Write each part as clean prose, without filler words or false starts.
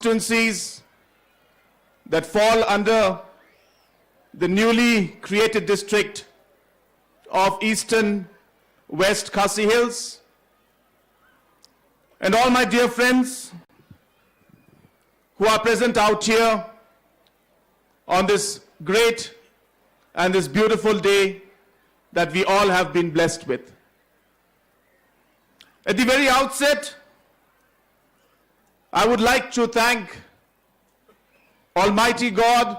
constituencies that fall under the newly created district of Eastern West Khasi Hills, and all my dear friends who are present out here on this great and this beautiful day that we all have been blessed with. At the very outset, I would like to thank Almighty God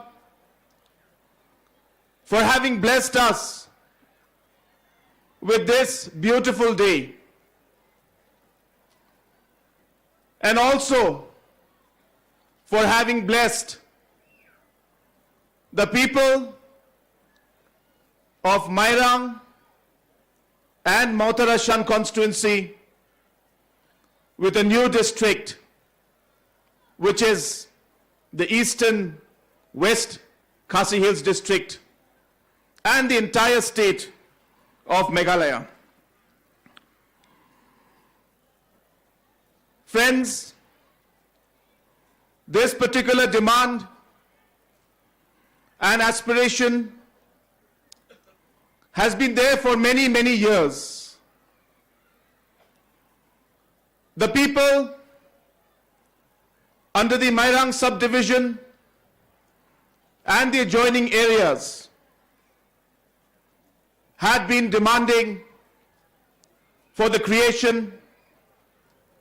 for having blessed us with this beautiful day, and also for having blessed the people of Mairang and Mautarashan constituency with a new district, which is the Eastern West Khasi Hills district, and the entire state of Meghalaya. Friends, this particular demand and aspiration has been there for many, many years. The people under the Mairang subdivision and the adjoining areas had been demanding for the creation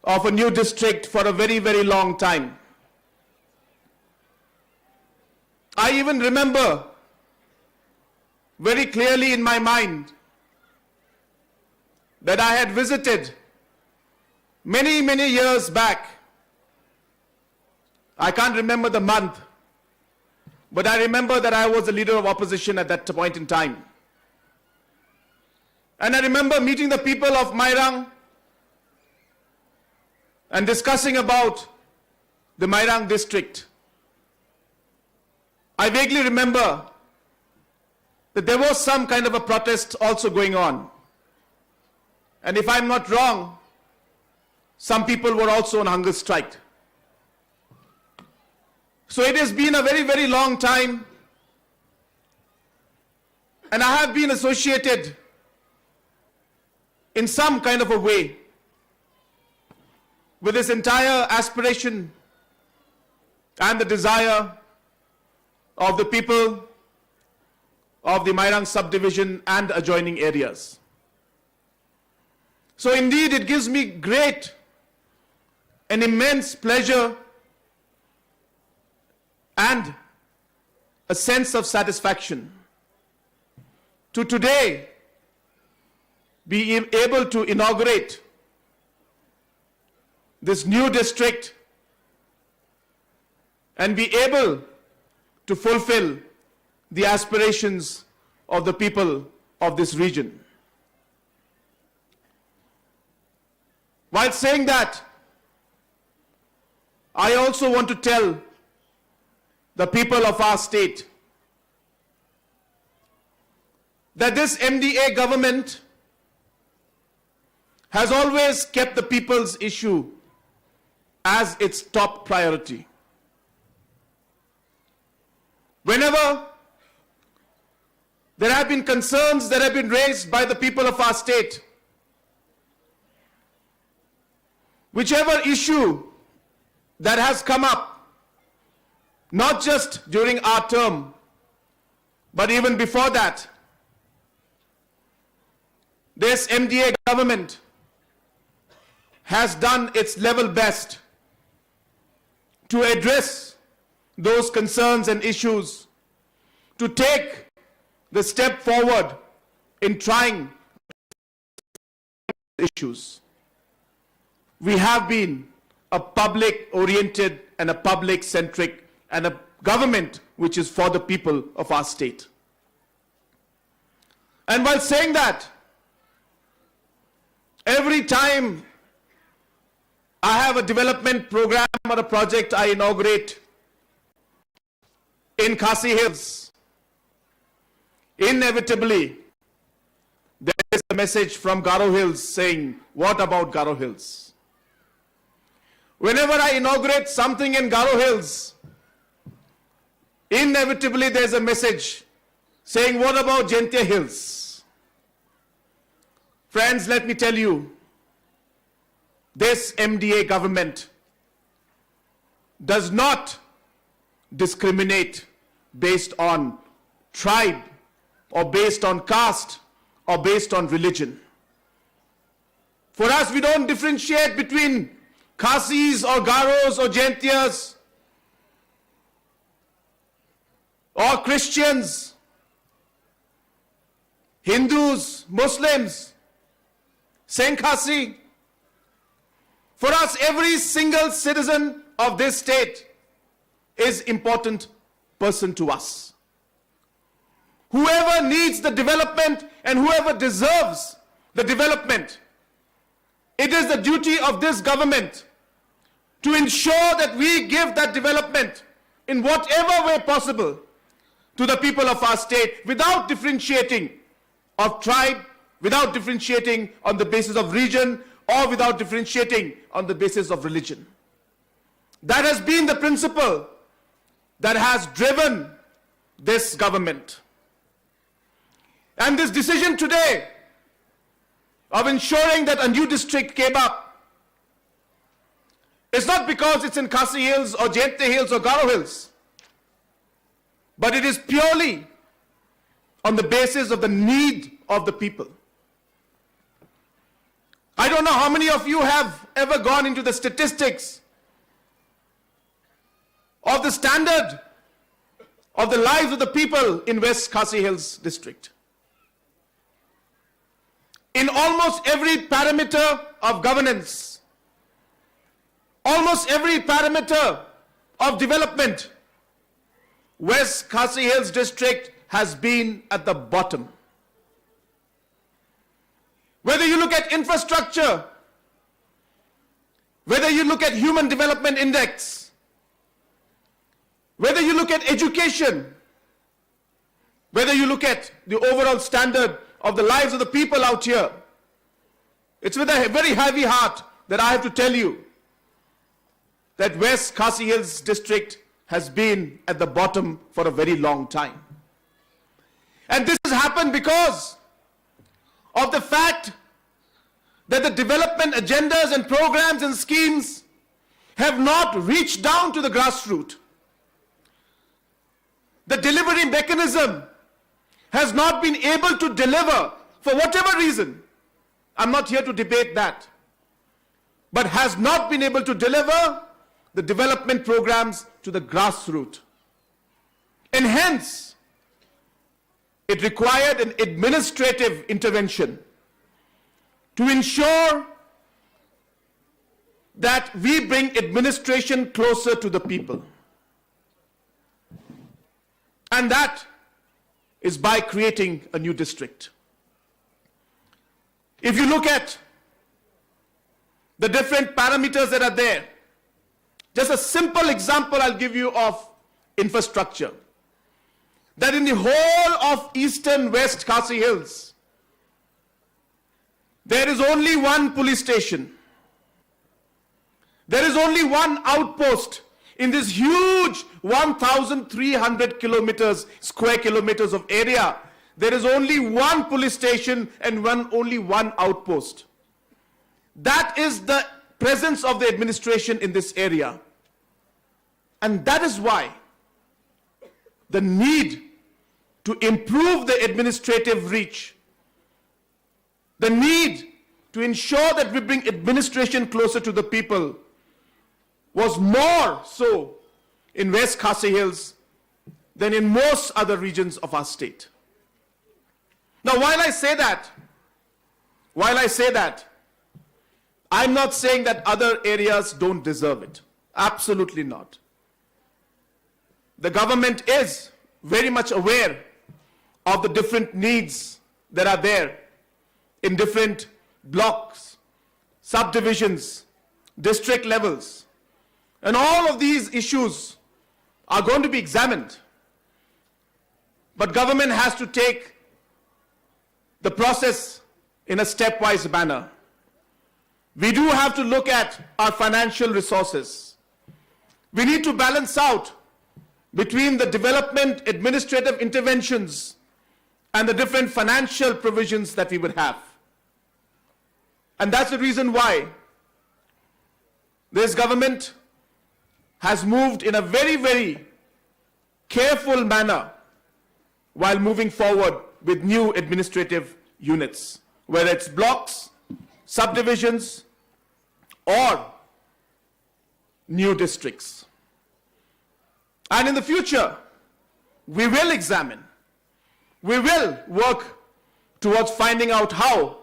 of a new district for a very, very long time. I even remember very clearly in my mind that I had visited many, many years back. I can't remember the month, but I remember that I was the leader of opposition at that point in time. And I remember meeting the people of Mairang and discussing about the Mairang district. I vaguely remember that there was some kind of a protest also going on. And if I'm not wrong, some people were also on hunger strike. So it has been a very, very long time, and I have been associated in some kind of a way with this entire aspiration and the desire of the people of the Mairang subdivision and adjoining areas. So indeed, it gives me great and immense pleasure and a sense of satisfaction to today be able to inaugurate this new district and be able to fulfill the aspirations of the people of this region. While saying that, I also want to tell the people of our state that this MDA government has always kept the people's issue as its top priority. Whenever there have been concerns that have been raised by the people of our state, whichever issue that has come up, not just during our term, but even before that, this MDA government has done its level best to address those concerns and issues, to take the step forward in trying issues. We have been a public-oriented and a public-centric and a government which is for the people of our state. And while saying that, every time I have a development program or a project I inaugurate in Khasi Hills, inevitably there is a message from Garo Hills saying, what about Garo Hills? Whenever I inaugurate something in Garo Hills, inevitably there's a message saying, what about Jingplie Hills? Friends, let me tell you, this MDA government does not discriminate based on tribe or based on caste or based on religion. For us, we don't differentiate between Khasis or Garos or Jaintias or Christians, Hindus, Muslims, Saint Khasi. For us, every single citizen of this state is important person to us. Whoever needs the development and whoever deserves the development, it is the duty of this government to ensure that we give that development in whatever way possible to the people of our state without differentiating of tribe, without differentiating on the basis of region, or without differentiating on the basis of religion. That has been the principle that has driven this government. And this decision today of ensuring that a new district came up, it's not because it's in Khasi Hills or Jingplie Hills or Garo Hills, but it is purely on the basis of the need of the people. I don't know how many of you have ever gone into the statistics of the standard of the lives of the people in West Khasi Hills district. In almost every parameter of governance, almost every parameter of development, West Khasi Hills district has been at the bottom. Whether you look at infrastructure, whether you look at human development index, whether you look at education, whether you look at the overall standard of the lives of the people out here, it's with a very heavy heart that I have to tell you that West Khasi Hills district has been at the bottom for a very long time. And this has happened because of the fact that the development agendas and programs and schemes have not reached down to the grassroots. The delivery mechanism has not been able to deliver for whatever reason. I'm not here to debate that. But has not been able to deliver the development programs to the grassroots. And hence, it required an administrative intervention to ensure that we bring administration closer to the people. And that is by creating a new district. If you look at the different parameters that are there, just a simple example I'll give you of infrastructure. That in the whole of eastern West Khasi Hills, there is only one police station. There is only one outpost in this huge 1,300 square kilometers of area. There is only one police station and only one outpost. That is the presence of the administration in this area. And that is why the need to improve the administrative reach, the need to ensure that we bring administration closer to the people was more so in West Khasi Hills than in most other regions of our state. Now, while I say that, I'm not saying that other areas don't deserve it. Absolutely not. The government is very much aware of the different needs that are there in different blocks, subdivisions, district levels. And all of these issues are going to be examined. But government has to take the process in a stepwise manner. We do have to look at our financial resources. We need to balance out between the development administrative interventions and the different financial provisions that we would have. And that's the reason why this government has moved in a very, very careful manner while moving forward with new administrative units, whether it's blocks, subdivisions, or new districts. And in the future, we will examine, we will work towards finding out how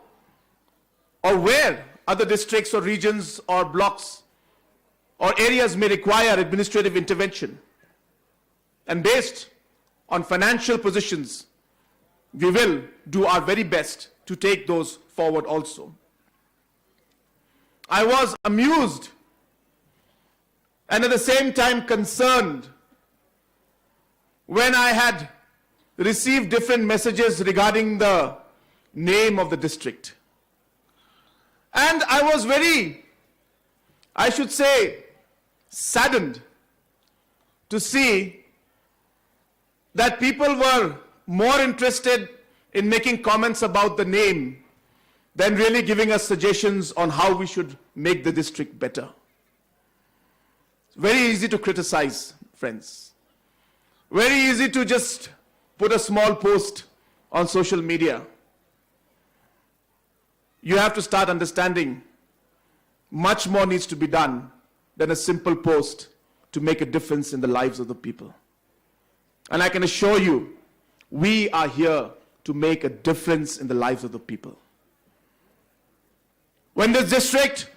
or where other districts or regions or blocks or areas may require administrative intervention. And based on financial positions, we will do our very best to take those forward also. I was amused and at the same time concerned when I had received different messages regarding the name of the district. And I was very, I should say, saddened to see that people were more interested in making comments about the name than really giving us suggestions on how we should make the district better. It's very easy to criticize, friends. Very easy to just put a small post on social media. You have to start understanding much more needs to be done than a simple post to make a difference in the lives of the people. And I can assure you, we are here to make a difference in the lives of the people. When this district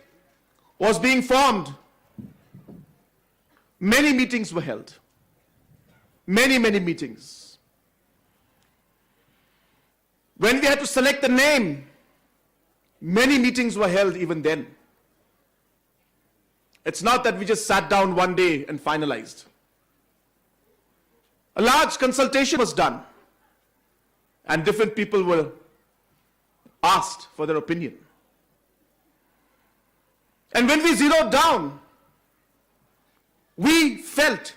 was being formed, many meetings were held. Many meetings. When we had to select the name, many meetings were held even then. It's not that we just sat down one day and finalized. A large consultation was done, and different people were asked for their opinion. And when we zeroed down, we felt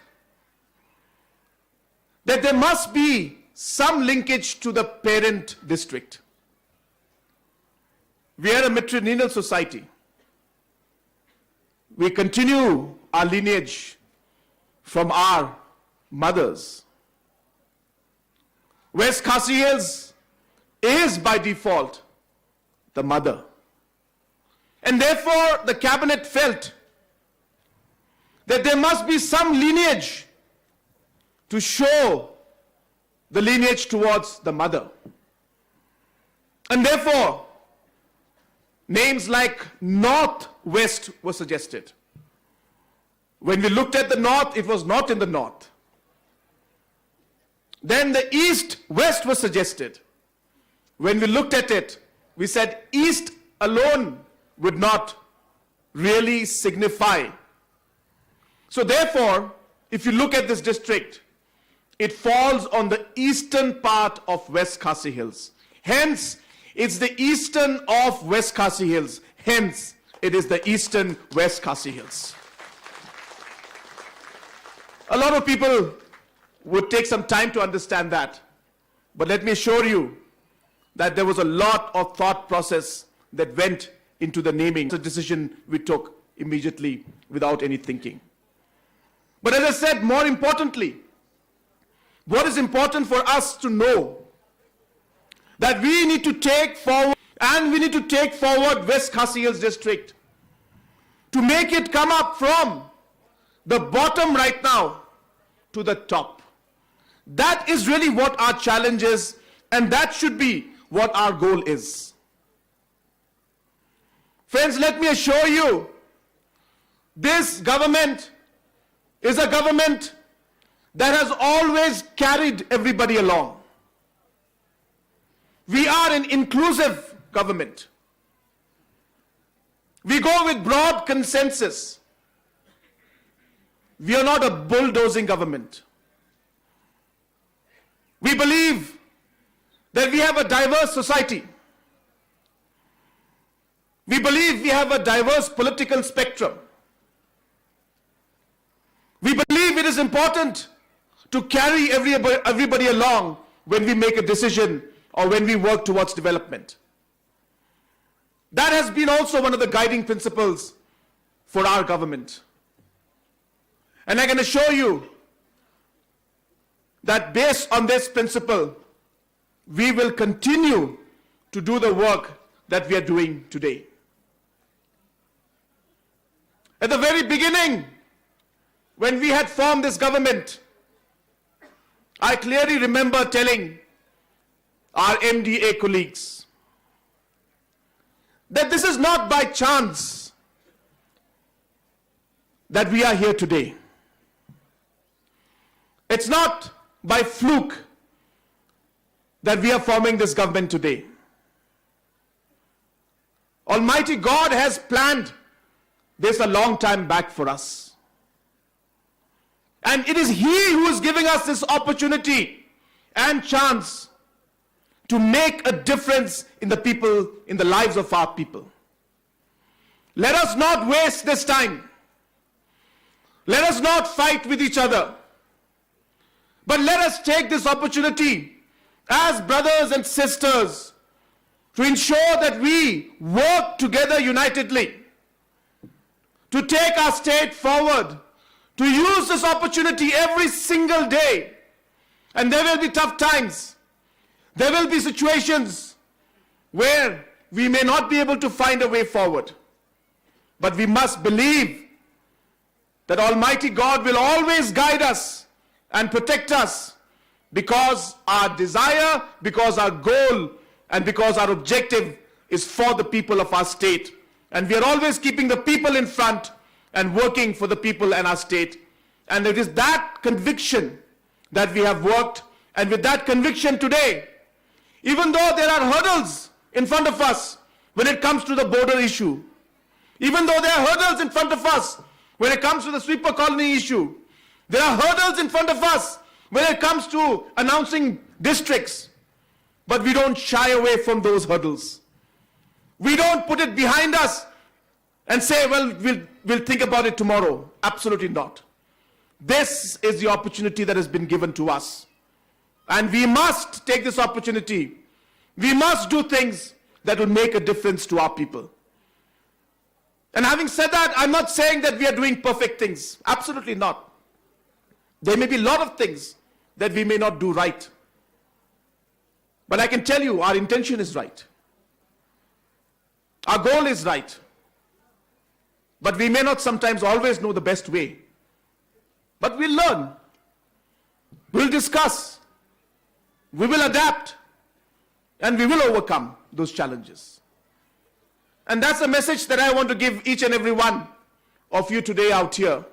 that there must be some linkage to the parent district. We are a matrilineal society. We continue our lineage from our mothers. West Khasi Hills is by default the mother. And therefore the cabinet felt that there must be some lineage to show the lineage towards the mother. And therefore, names like North-West were suggested. When we looked at the North, it was not in the North. Then the East-West was suggested. When we looked at it, we said East alone would not really signify. So therefore, if you look at this district, it falls on the eastern part of West Khasi Hills. Hence, it's the eastern of West Khasi Hills. Hence, it is the eastern West Khasi Hills. A lot of people would take some time to understand that. But let me assure you that there was a lot of thought process that went into the naming. It's a decision we took immediately without any thinking. But as I said, more importantly, what is important for us to know that we need to take forward, and we need to take forward West Khasi Hills district to make it come up from the bottom right now to the top. That is really what our challenge is, and that should be what our goal is. Friends, let me assure you, this government is a government that has always carried everybody along. We are an inclusive government. We go with broad consensus. We are not a bulldozing government. We believe that we have a diverse society. We believe we have a diverse political spectrum. We believe it is important to carry everybody along when we make a decision or when we work towards development. That has been also one of the guiding principles for our government. And I can assure you that based on this principle, we will continue to do the work that we are doing today. At the very beginning, when we had formed this government, I clearly remember telling our MDA colleagues that this is not by chance that we are here today. It's not by fluke that we are forming this government today. Almighty God has planned this a long time back for us. And it is He who is giving us this opportunity and chance to make a difference in the people, in the lives of our people. Let us not waste this time. Let us not fight with each other. But let us take this opportunity as brothers and sisters to ensure that we work together unitedly to take our state forward, to use this opportunity every single day. And there will be tough times. There will be situations where we may not be able to find a way forward. But we must believe that Almighty God will always guide us and protect us, because our desire, because our goal, and because our objective is for the people of our state. And we are always keeping the people in front and working for the people and our state. And it is that conviction that we have worked, and with that conviction today, even though there are hurdles in front of us when it comes to the border issue, even though there are hurdles in front of us when it comes to the sweeper colony issue, there are hurdles in front of us when it comes to announcing districts, but we don't shy away from those hurdles. We don't put it behind us and say, well, we'll think about it tomorrow. Absolutely not. This is the opportunity that has been given to us. And we must take this opportunity. We must do things that will make a difference to our people. And having said that, I'm not saying that we are doing perfect things. Absolutely not. There may be a lot of things that we may not do right. But I can tell you, our intention is right. Our goal is right. But we may not sometimes always know the best way. But we'll learn. We'll discuss. We will adapt. And we will overcome those challenges. And that's a message that I want to give each and every one of you today out here.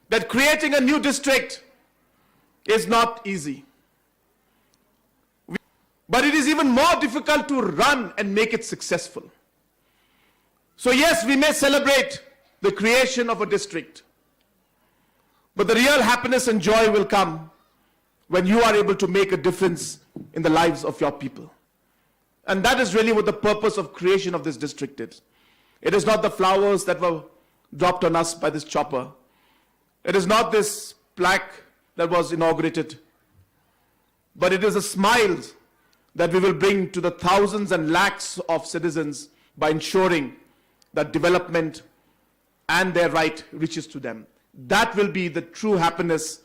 That creating a new district is not easy. But it is even more difficult to run and make it successful. So yes, we may celebrate the creation of a district. But the real happiness and joy will come when you are able to make a difference in the lives of your people. And that is really what the purpose of creation of this district is. It is not the flowers that were dropped on us by this chopper. It is not this plaque that was inaugurated. But it is a smile that we will bring to the thousands and lakhs of citizens by ensuring that development and their right reaches to them. That will be the true happiness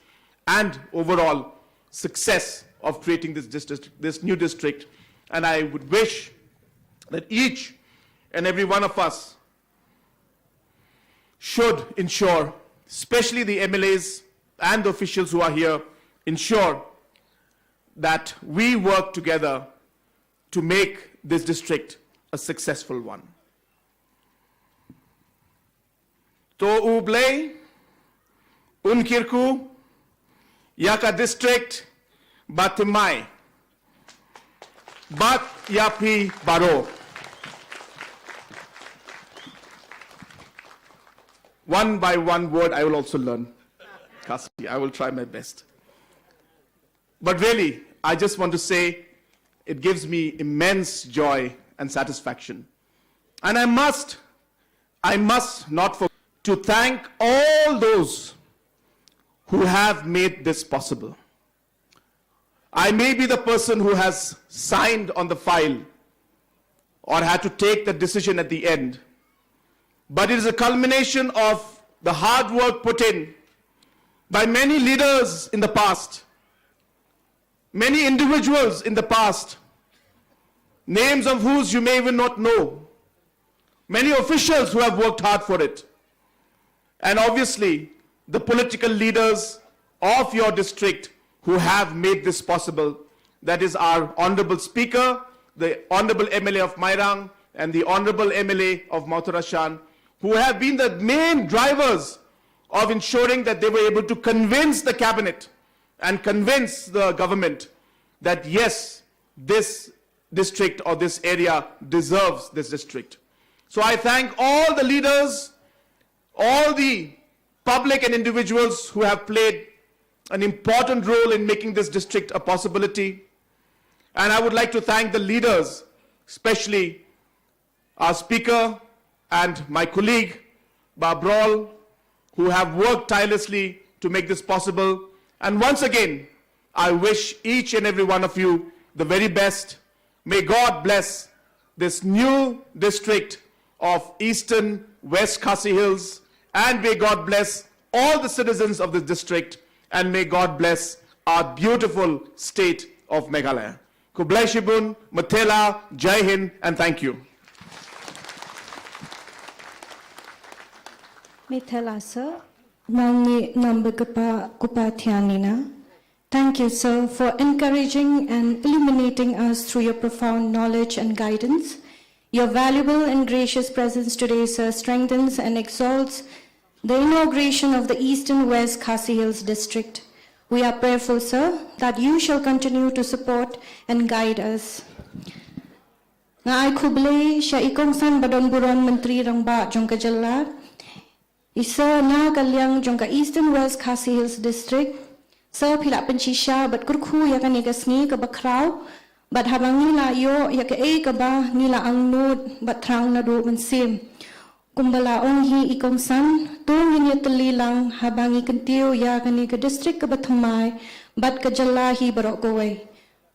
and overall success of creating this district, this new district. And I would wish that each and every one of us should ensure, especially the MLAs and the officials who are here, ensure that we work together to make this district a successful one. To ublay unkirku yaka district batimai bat yapi baro. One by one word I will also learn. Khasi, I will try my best. But really, I just want to say it gives me immense joy and satisfaction And I must not forget to thank all those who have made this possible. I may be the person who has signed on the file or had to take the decision at the end, but it is a culmination of the hard work put in by many leaders in the past, many individuals in the past, names of whose you may even not know, many officials who have worked hard for it, and obviously the political leaders of your district who have made this possible. That is our Honorable Speaker, the Honorable MLA of Mairang, and the Honorable MLA of Mautarashan, who have been the main drivers of ensuring that they were able to convince the cabinet and convince the government that yes, this district or this area deserves this district. So I thank all the leaders, all the public and individuals who have played an important role in making this district a possibility. And I would like to thank the leaders, especially our Speaker and my colleague, Babrol, who have worked tirelessly to make this possible. And once again, I wish each and every one of you the very best. May God bless this new district of Eastern West Khasi Hills, and may God bless all the citizens of this district, and may God bless our beautiful state of Meghalaya. Kublai Shibun, Mathela, Jai Hind, and thank you. Mathela, sir. Nangni number kupathianina. Thank you, sir, for encouraging and illuminating us through your profound knowledge and guidance. Your valuable and gracious presence today, sir, strengthens and exalts the inauguration of the Eastern West Khasi Hills District. We are prayerful, sir, that you shall continue to support and guide us. Nga ay kublay siya ikong san badon buron menteri rangba jong kajalar. Isa na kalyang jong ka Eastern West Khasi Hills District. Sir pila penchisya bat kurku ya kan igasngi ka bakraw. Bat habang nila yo ya ka ka ba nila ang nod bat trang na do mansim. Kumbalaong hi ikong san, tungin ya talilang habang ikantiyo ya kani ka district ka batamay, bat ka jalahi barok gaway.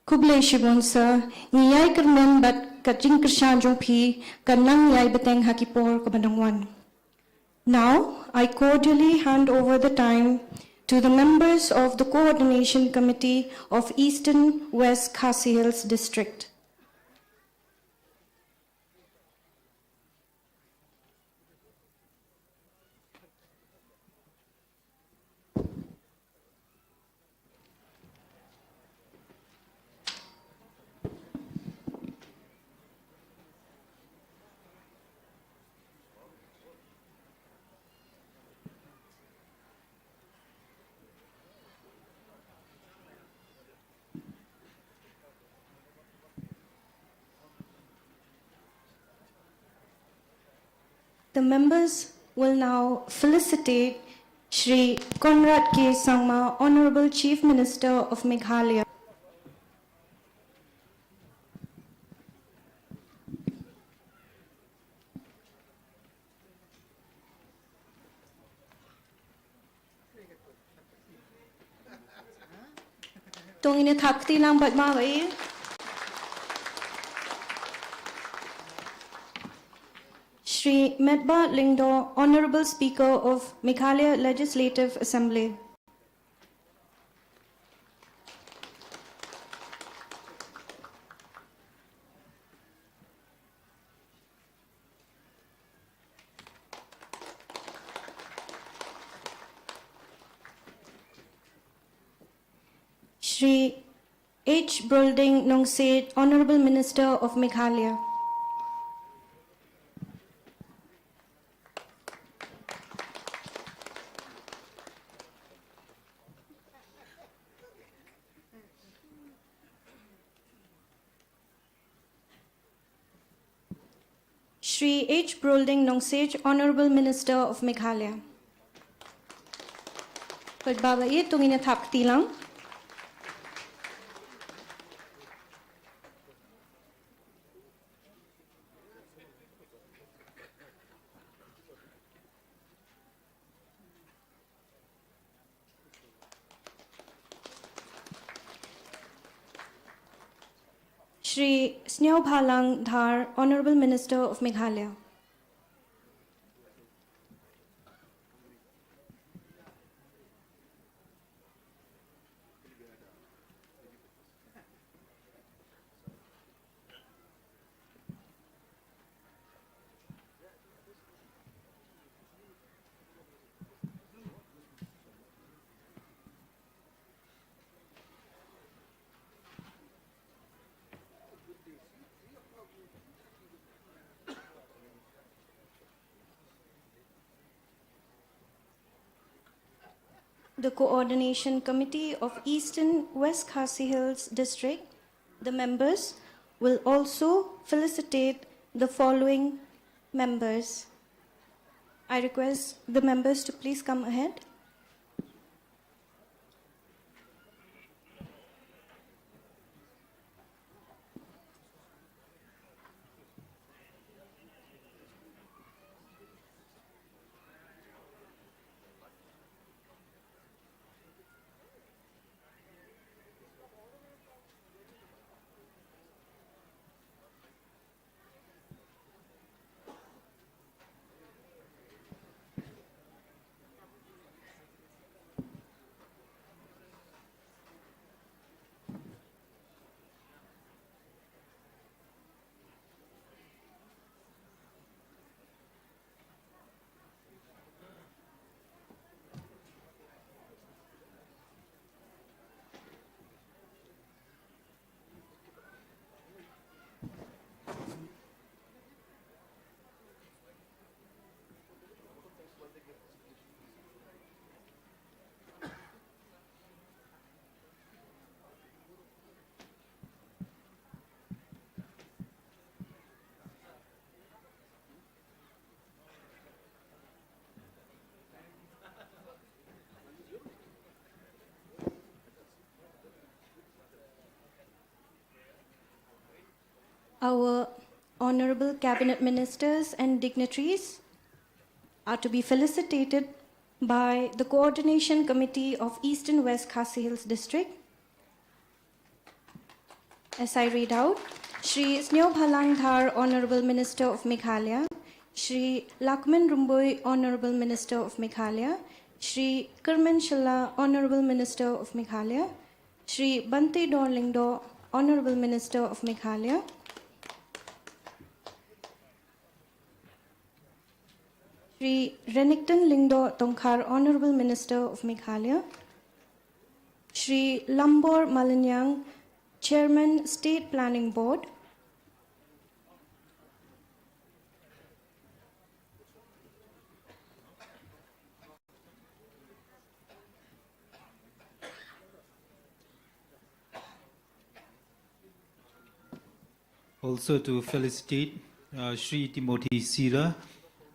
Kublay shibon sa, ngiyay karmen bat ka jingkrsyan jong pi, ka nang yay bateng hakipor ka bandangwan. Now, I cordially hand over the time to the members of the Coordination Committee of Eastern West Khasi Hills District. The members will now felicitate Shri Conrad K. Sangma, Honorable Chief Minister of Meghalaya. Tung ina thakti lang bat mawai. Shri Medba Lingdo, Honorable Speaker of Meghalaya Legislative Assembly. Shri H. Brolding Nongset, Honorable Minister of Meghalaya. Shri H. Brolding Nongset, Honorable Minister of Meghalaya. Pagbabae, tungin at hapti lang. Shri Snehophalang Dhar, Honorable Minister of Meghalaya. The Coordination Committee of Eastern West Khasi Hills District, the members will also felicitate the following members. I request the members to please come ahead. Our honorable cabinet ministers and dignitaries are to be felicitated by the Coordination Committee of Eastern West Khasi Hills District. As I read out, Shri Snehophalang Dhar, Honorable Minister of Meghalaya, Shri Lakman Rumboy, Honorable Minister of Meghalaya, Shri Kerman Shalla, Honorable Minister of Meghalaya, Shri Bante Dorlingdo, Honorable Minister of Meghalaya, Shri Renington Lingdo Tongkhar, Honorable Minister of Meghalaya, Shri Lambor Malanyang, Chairman, State Planning Board, also to felicitate Shri Timothy Sira,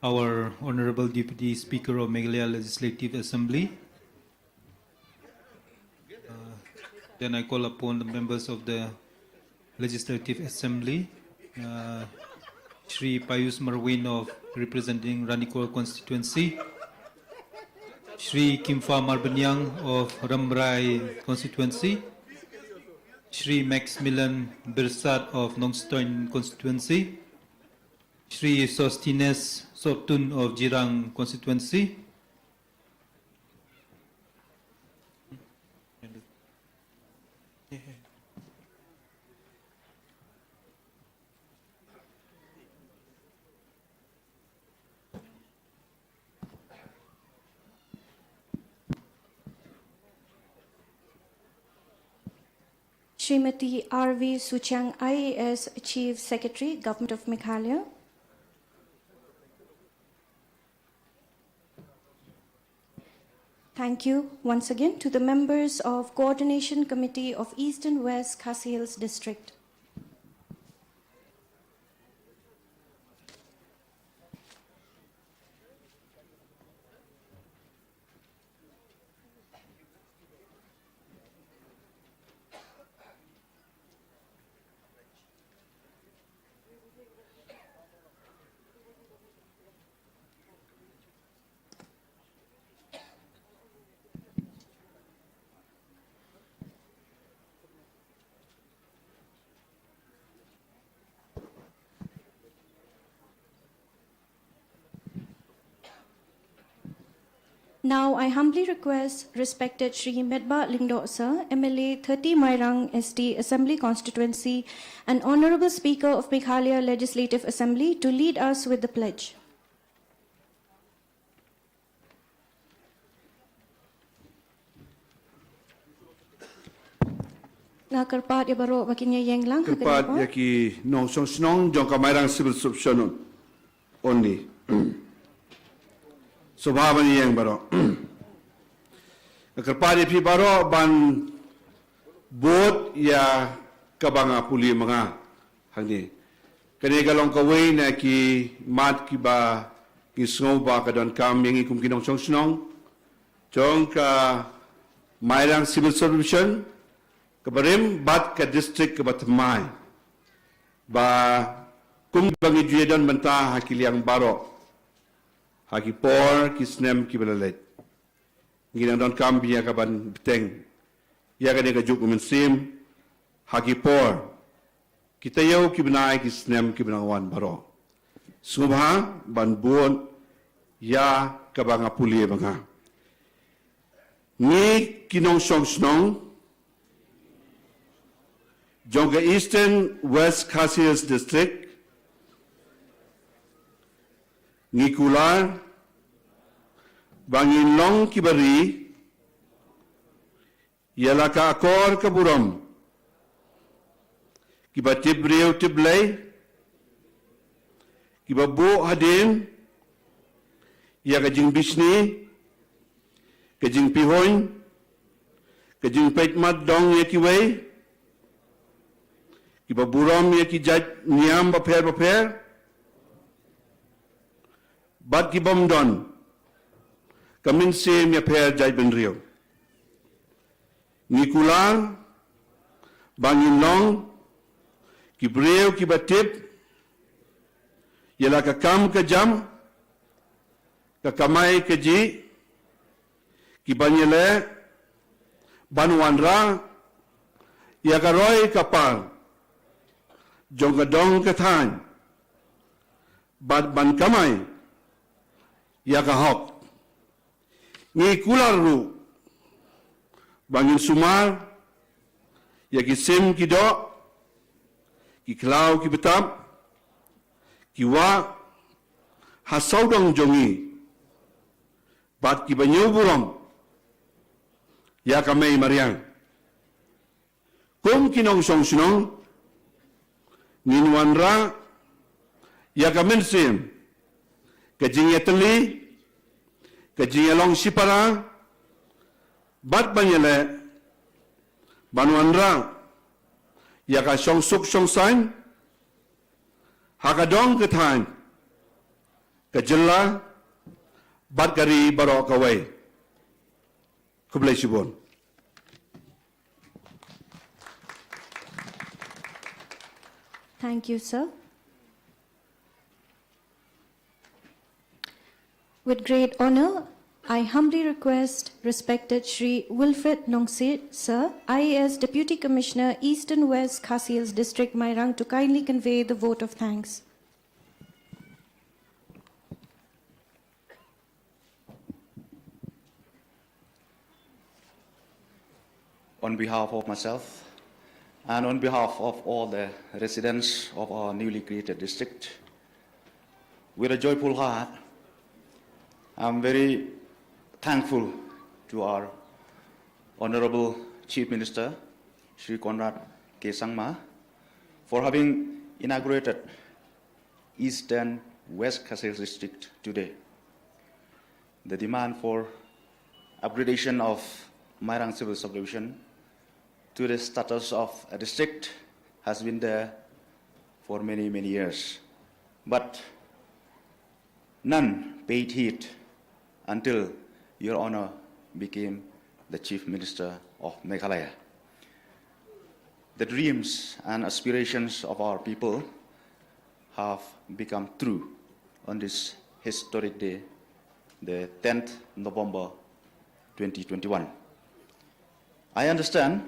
our Honorable Deputy Speaker of Meghalaya Legislative Assembly. Then I call upon the members of the Legislative Assembly, Shri Payus Marwin of representing Ranikol constituency, Shri Kimfa Marbanyang of Ramrai constituency, Shri Maximilian Birsat of Nongstoin constituency, Shri Sostines Sotun of Jirang constituency, Srimati R.V. Suchang, IAS Chief Secretary, Government of Meghalaya, thank you once again to the members of Coordination Committee of Eastern West Khasi Hills District. Now, I humbly request respected Shri Medba Lingdo Sir, MLA 30 Mairang ST Assembly Constituency and Honorable Speaker of Meghalaya Legislative Assembly to lead us with the pledge. Na kerpat ya baro bakinya yang lang Kepat yaki nong song snong jong Mairang civil submission only. Subhaban yang baro. Kepat yapi baro ban bot ya kabanga puli mga hangni. Kani galong kaway na ki mat ki ba ki sngo ba kadon kam yang ikum kinong song snong jong ka Mairang civil submission kabarim bat ka district ka batmai ba kum bangi juedan banta hakiliang baro haki por ki snem ki balalet nginang don kambia ka ban beteng ya ka ka juk sim haki por kita yau ki benai ki snem ki benangwan baro subha ban bon ya ka banga puli banga ni kinong song snong Jonga Eastern West Khasi District, Ngikular, Bangin Long Kibari, Yalaka Akor Kaburam, Kiba Tibreo Tiblay, Kiba Bo Hadin, Yakajing Bishni, Kajing Pihoin, Kajing Petmat Dong Yakiway, Kiba buram ya ki jaj niam baper bat ki bom don kamin sem ya per jaj ben rio nikular bangin long ki breu ki batip yala ka kam ka jam ka kamai ka ji ki banyele banwan ra ya ka roi kapal Jongga dong kathan bad ban kamai ya ka hok ni kular ru bangin sumar ya ki sim ki do ki klau ki betam ki wa hasau dong jongi bad ki banyu burom ya ka mai Mairang kum kinong song sunong Ninwanra ya kaminsim kajing yatali kajing along sipara bat banyele banwanra ya ka song suk song sign hakadong kathan kajilla bat kari barok away kublai sibon. Thank you, sir. With great honor, I humbly request respected Shri Wilfred Nongsit, sir, IAS Deputy Commissioner, Eastern West Khasi Hills District, Mairang, to kindly convey the vote of thanks. On behalf of myself, and on behalf of all the residents of our newly created district, with a joyful heart, I'm very thankful to our Honorable Chief Minister, Shri Conrad K. Sangma, for having inaugurated Eastern West Khasi District today. The demand for upgradation of Mairang Civil Subdivision to the status of a district has been there for many, many years. But none paid heed until Your Honor became the Chief Minister of Meghalaya. The dreams and aspirations of our people have become true on this historic day, the 10th November 2021. I understand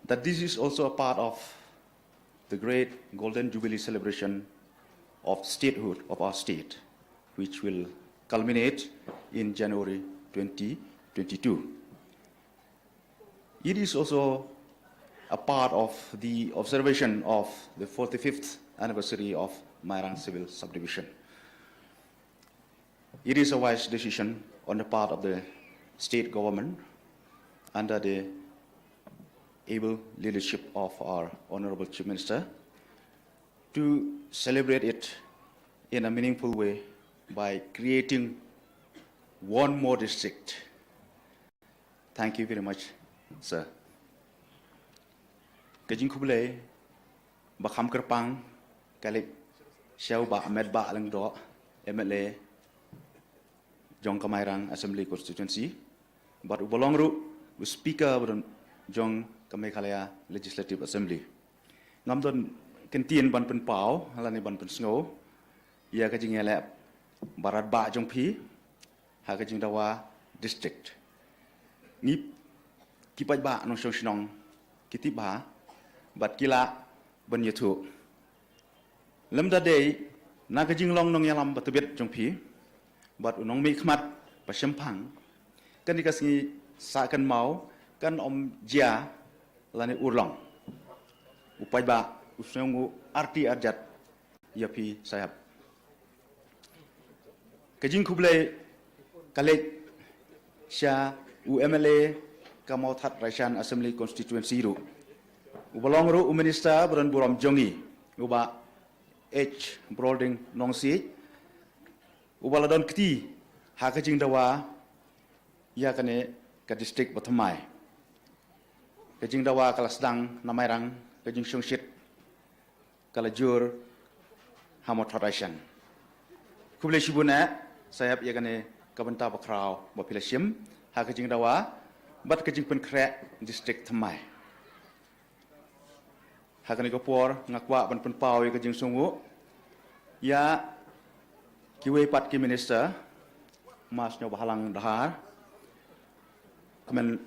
that this is also a part of the great Golden Jubilee celebration of statehood of our state, which will culminate in January 2022. It is also a part of the observation of the 45th anniversary of Mairang Civil Subdivision. It is a wise decision on the part of the state government under the able leadership of our Honorable Chief Minister to celebrate it in a meaningful way by creating one more district. Thank you very much, sir. Kajing kuble bakam kerpang kalik siau ba Ahmed ba lang do MLA jong Mairang Assembly Constituency but ubolong ru speaker bron jong Kamekhalaya Legislative Assembly. Ngam don kentien ban pen pau halani ban pen sngo ia kajing ele barat ba jong pi ha kajing dawa district. Ni kipai ba no shong shnong kitip ba bat kila ban yutu. Lem da day na kajing long nong yalam batubet jong pi bat unong mi khmat pa shempang kan dikasih sa kan mau kan om jia lani urlong upai ba usngu arti arjat yapi sayap kajing kublai kalek sya UMLA kamau that Raishan Assembly Constituency ru ubalong ru minister beran buram jongi uba H broading nongsi ubaladon kti ha kajing dawa ya kane ka district batamai kajing dawa kala sedang na Mairang kajing sungsit kala jur hamot Raishan kublai shibuna sayap ya kane kabenta bakrau bapilashim ha kajing dawa bat kajing pen krek district thamai ha kane kopor ngakwa ban pen pau ya kajing sungu ya kiwe pat ki minister mas nyo bahalang dahar kemen